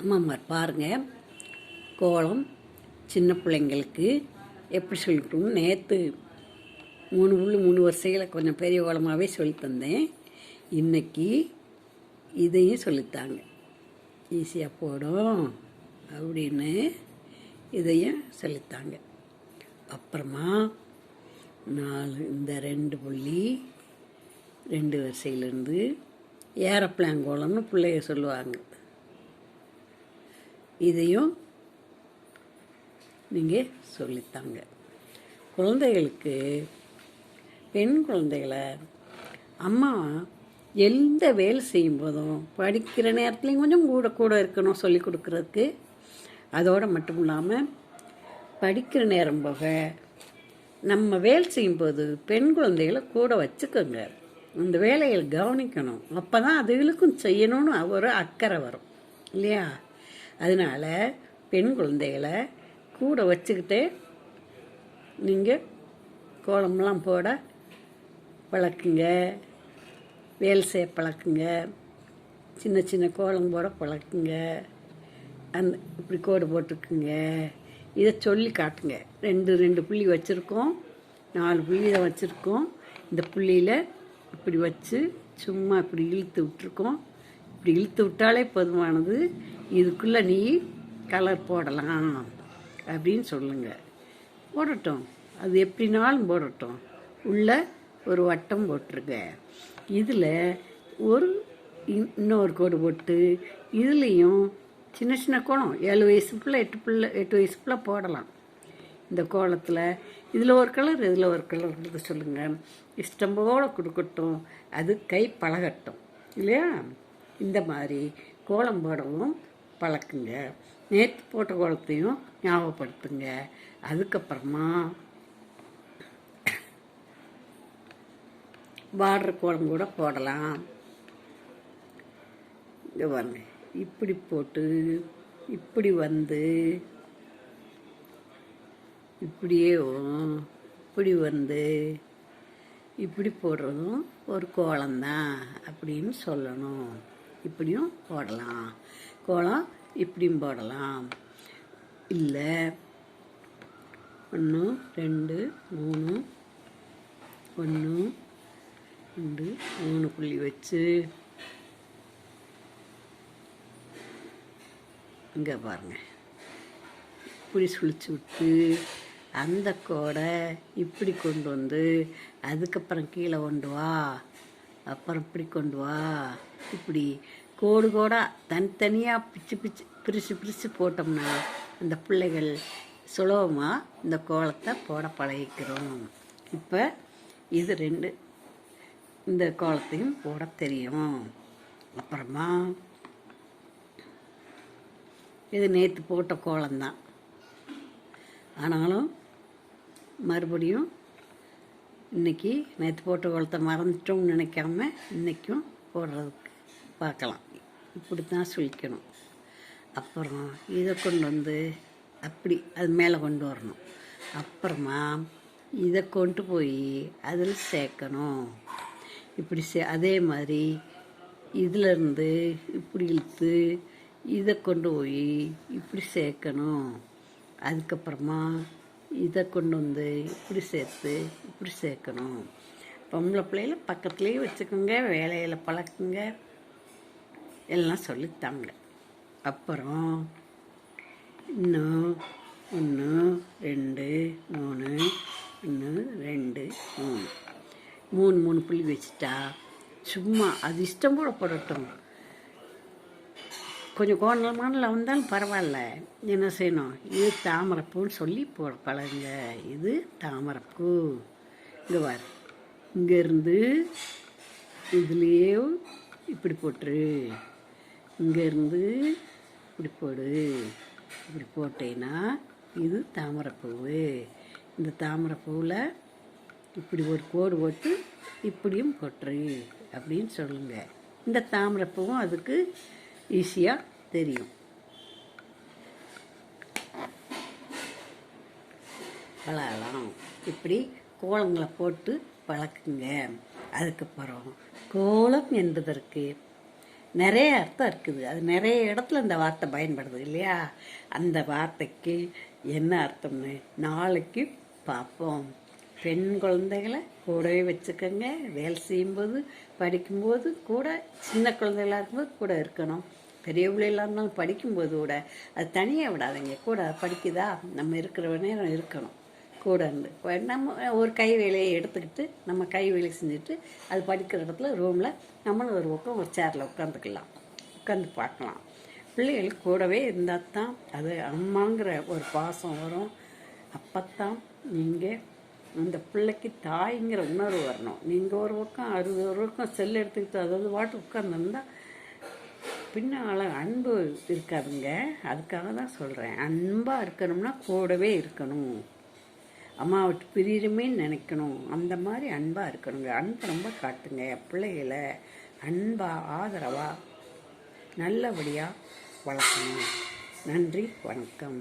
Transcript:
அம்மாமார் பாருங்கள், கோலம் சின்ன பிள்ளைங்களுக்கு எப்படி சொல்லிட்டோம். நேற்று 3 வரிசைகளை கொஞ்சம் பெரிய கோலமாகவே சொல்லி தந்தேன். இன்றைக்கி இதையும் சொல்லித்தாங்க, ஈஸியாக போடும் அப்படின்னு இதையும் சொல்லித்தாங்க. அப்புறமா 4 இந்த 2 புள்ளி 2 வரிசையிலேருந்து ஏரோப்ளேன் கோலம்னு பிள்ளைய சொல்லுவாங்க. இதையும் நீங்கள் சொல்லித்தாங்க. குழந்தைகளுக்கு, பெண் குழந்தைகளை அம்மா எந்த வேலை செய்யும் போதும் படிக்கிற நேரத்துலையும் கொஞ்சம் கூட இருக்கணும் சொல்லி கொடுக்குறதுக்கு. அதோடு மட்டும் இல்லாமல் படிக்கிற நேரம் போக நம்ம வேலை செய்யும்போது பெண் குழந்தைகளை கூட வச்சுக்கோங்க. இந்த வேலையை கவனிக்கணும். அப்போ தான் அதுகளுக்கும் செய்யணும்னு ஒரு அக்கறை வரும் இல்லையா? அதனால் பெண் குழந்தைகளை கூட வச்சுக்கிட்டு நீங்கள் கோலம்லாம் போட பழக்குங்க, வேலை செய்ய பழக்குங்க, சின்ன சின்ன கோலம் போட பழக்குங்க. இப்படி கோடு போட்டுக்குங்க. இதை சொல்லி காட்டுங்க. 2 புள்ளி வச்சுருக்கோம், 4 புள்ளி தான் வச்சுருக்கோம். இந்த புள்ளியில் இப்படி வச்சு சும்மா இப்படி இழுத்து விட்டுருக்கோம். இப்படி இழுத்து விட்டாலே போதுமானது. இதுக்குள்ளே நீ கலர் போடலாம் அப்படின்னு சொல்லுங்கள். போடட்டும், அது எப்படினாலும் போடட்டும். உள்ள ஒரு வட்டம் போட்டிருக்க. இதில் இன்னொரு கோடு போட்டு இதுலேயும் சின்ன சின்ன கோலம் 7 வயசு பிள்ளை 8 வயசு பிள்ளை போடலாம். இந்த கோலத்தில் இதில் ஒரு கலர் இதில் ஒரு கலர் கொடுக்க சொல்லுங்கள். இஷ்டம் போல கொடுக்கட்டும், அது கை பழகட்டும் இல்லையா? இந்த மாதிரி கோலம் போடவும் பழக்குங்க. நேற்று போட்ட கோலத்தையும் ஞாபகப்படுத்துங்க. அதுக்கப்புறமா பார்டர் கோலம் கூட போடலாம். இங்கே பாருங்க, இப்படி போட்டு இப்படி வந்து இப்படியே இப்படி வந்து இப்படி போடுறதும் ஒரு கோலம்தான் அப்படின்னு சொல்லணும். இப்படியும் போடலாம், கோலம் இப்படியும் போடலாம். இல்லை 1 2 3 1 2 3 புள்ளி வச்சு இங்கே பாருங்கள், இப்படி சுழிச்சு விட்டு அந்த கோடை இப்படி கொண்டு வந்து அதுக்கப்புறம் கீழே கொண்டு வா, அப்புறம் இப்படி கொண்டு வா. இப்படி கோடாக தனித்தனியாக பிரித்து போட்டோம்னா அந்த பிள்ளைகள் சுலபமாக இந்த கோலத்தை போட பழகிக்கிறோம். இப்போ இது 2 இந்த கோலத்தையும் போட தெரியும். அப்புறமா இது நேற்று போட்ட கோலம்தான், ஆனாலும் மறுபடியும் இன்றைக்கி நேற்று போட்ட கோலத்தை மறந்துட்டோம்னு நினைக்காம இன்றைக்கும் போடுறதுக்கு பார்க்கலாம். இப்படி தான் சுழிக்கணும். அப்புறம் இதை கொண்டு வந்து அப்படி அது மேலே கொண்டு வரணும். அப்புறமா இதை கொண்டு போய் அதில் சேர்க்கணும். இப்படி அதே மாதிரி இதிலேருந்து இப்படி இழுத்து இதை கொண்டு போய் இப்படி சேர்க்கணும். அதுக்கப்புறமா இதை கொண்டு வந்து இப்படி சேர்த்து இப்படி சேர்க்கணும். பொம்பளை பிள்ளைகளை பக்கத்துலேயே வச்சுக்கோங்க, வேலையில் பழக்குங்க, எல்லாம் சொல்லித்தாங்க. அப்புறம் இன்னும் 1 2 3 1 2 3 புள்ளி வச்சுட்டா சும்மா அது இஷ்டம் போல போடட்டும். கொஞ்சம் கோணலமானல வந்தாலும் பரவாயில்ல. என்ன செய்யணும், இது தாமரைப்பூன்னு சொல்லி போட பழகுங்க. இது தாமரைப்பூ. இங்கே வர இங்கேருந்து இதுலேயே இப்படி போட்டுரு, இங்கேருந்து இப்படி போடு. இப்படி போட்டேன்னா இது தாமரைப்பூவு. இந்த தாமரைப்பூவில் இப்படி ஒரு கோடு போட்டு இப்படியும் போட்டுரு அப்படின்னு சொல்லுங்கள். இந்த தாமரைப்பூவும் அதுக்கு ஈஸியாக தெரியும். பழகலாம். இப்படி கோலங்களை போட்டு பழக்குங்க. அதுக்கப்புறம் கோலம் என்பதற்கு நிறைய அர்த்தம் இருக்குது. அது நிறைய இடத்துல இந்த வார்த்தை பயன்படுது இல்லையா? அந்த வார்த்தைக்கு என்ன அர்த்தம்னு நாளைக்கு பார்ப்போம். பெண் குழந்தைகளை கூடவே வச்சுக்கோங்க. வேலை செய்யும்போது படிக்கும்போது கூட, சின்ன குழந்தைகளாக இருக்கும்போது கூட இருக்கணும். பெரிய பிள்ளைகளாக இருந்தாலும் படிக்கும்போது கூட அது தனியாக விடாதீங்க. கூட படிக்குதா, நம்ம இருக்கிற நேரம் இருக்கணும் கூட இருந்து. நம்ம ஒரு கை வேலையை எடுத்துக்கிட்டு நம்ம கை வேலையை செஞ்சுட்டு அது படிக்கிற இடத்துல ரூமில் நம்மளும் ஒரு பக்கம் ஒரு சேரில் உட்காந்து பார்க்கலாம். பிள்ளைகளுக்கு கூடவே இருந்தால் தான் அது அம்மாங்கிற ஒரு பாசம் வரும். அப்போத்தான் நீங்கள் அந்த பிள்ளைக்கு தாய்ங்கிற உணர்வு வரணும். நீங்கள் ஒரு பக்கம் 60 பக்கம் செல் எடுத்துக்கிட்டு அதாவது வாட்டு உட்காந்துருந்தா பின்னால் அன்பு இருக்காதுங்க. அதுக்காக தான் சொல்கிறேன், அன்பாக இருக்கணும்னா கூடவே இருக்கணும். அம்மா விட்டு பிரியுமேன்னு நினைக்கணும். அந்த மாதிரி அன்பாக இருக்கணுங்க. அன்பை ரொம்ப காட்டுங்க. பிள்ளைகளை அன்பாக ஆதரவாக நல்லபடியாக வளர்க்கணும். நன்றி, வணக்கம்.